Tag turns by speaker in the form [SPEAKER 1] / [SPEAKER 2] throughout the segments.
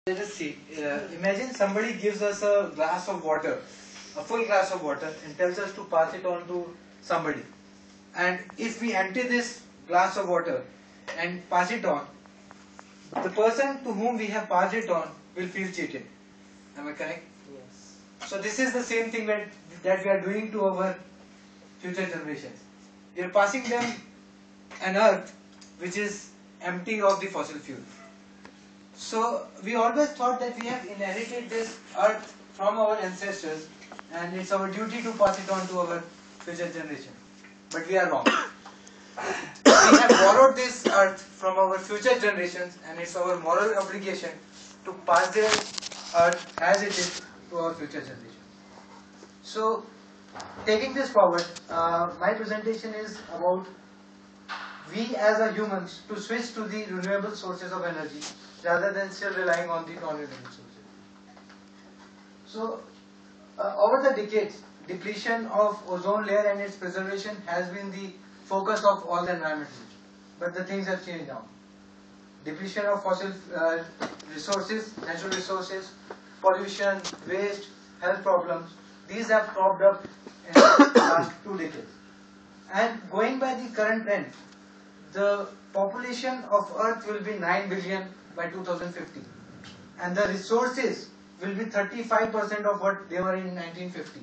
[SPEAKER 1] Let us see. Imagine somebody gives us a glass of water, a full glass of water, and tells us to pass it on to somebody. And if we empty this glass of water and pass it on, the person to whom we have passed it on will feel cheated. Am I correct?
[SPEAKER 2] Yes.
[SPEAKER 1] So this is the same thing that we are doing to our future generations. We are passing them an earth which is empty of the fossil fuel. So we always thought that we have inherited this earth from our ancestors and it's our duty to pass it on to our future generation. But we are wrong. We have borrowed this earth from our future generations and it's our moral obligation to pass this earth as it is to our future generation. So taking this forward, my presentation is about we as a humans to switch to the renewable sources of energy rather than still relying on the non-renewable sources. So, over the decades, depletion of ozone layer and its preservation has been the focus of all the environmentalists. But the things have changed now. Depletion of fossil resources, natural resources, pollution, waste, health problems, these have cropped up in the last 2 decades. And going by the current trend, the population of Earth will be 9 billion by 2050 and the resources will be 35% of what they were in 1950.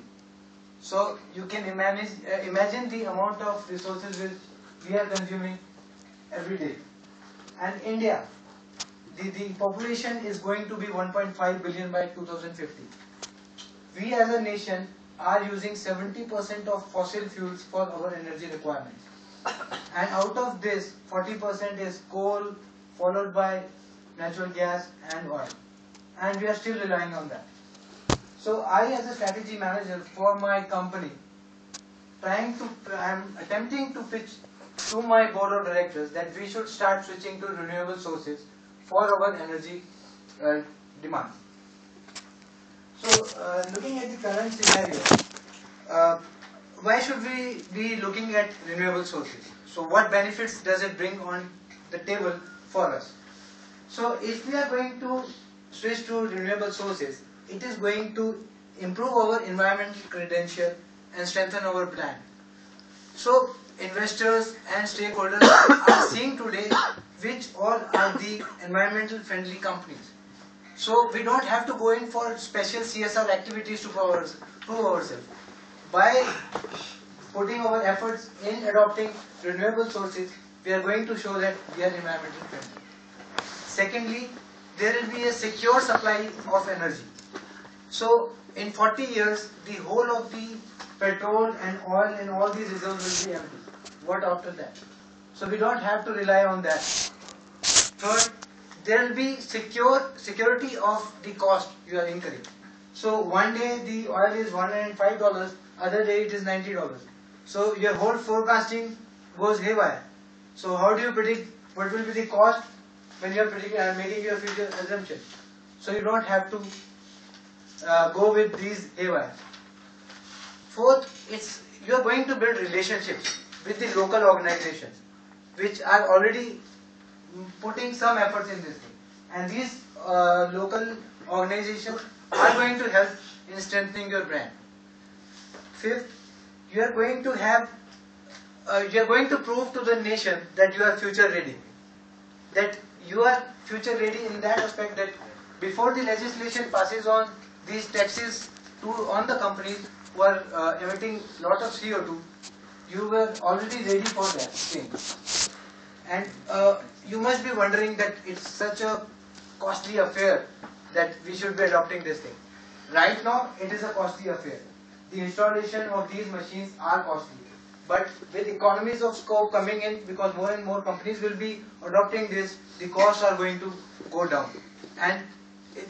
[SPEAKER 1] So you can imagine the amount of resources which we are consuming every day. And India, the population is going to be 1.5 billion by 2050. We as a nation are using 70% of fossil fuels for our energy requirements. And out of this, 40% is coal, followed by natural gas and oil. And we are still relying on that. So I as a strategy manager for my company, I am attempting to pitch to my board of directors that we should start switching to renewable sources for our energy demand. So looking at the current scenario, why should we be looking at renewable sources? So what benefits does it bring on the table for us? So if we are going to switch to renewable sources, it is going to improve our environmental credential and strengthen our brand. So investors and stakeholders are seeing today which all are the environmental friendly companies. So we don't have to go in for special CSR activities to prove ourselves. By putting our efforts in adopting renewable sources, we are going to show that we are environmental friendly. Secondly, there will be a secure supply of energy. So in 40 years, the whole of the petrol and oil and all these reserves will be empty. What after that? So we don't have to rely on that. Third, there will be security of the cost you are incurring. So one day the oil is $105, other day it is $90. So your whole forecasting goes haywire. So how do you predict what will be the cost when you are making your future assumption? So you don't have to go with these haywire. Fourth, you are going to build relationships with the local organizations which are already putting some efforts in this thing. And these local organizations are going to help in strengthening your brand. Fifth, you are going to prove to the nation that you are future ready. That you are future ready in that aspect that before the legislation passes on these taxes on the companies who are emitting lot of CO2, you were already ready for that thing. And you must be wondering that it's such a costly affair that we should be adopting this thing. Right now, it is a costly affair. The installation of these machines are costly. But with economies of scope coming in, because more and more companies will be adopting this, the costs are going to go down. And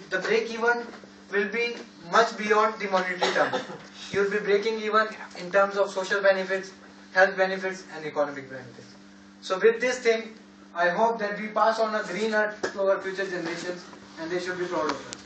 [SPEAKER 1] the break even will be much beyond the monetary terms. You will be breaking even in terms of social benefits, health benefits and economic benefits. So with this thing, I hope that we pass on a green earth to our future generations and they should be proud of us.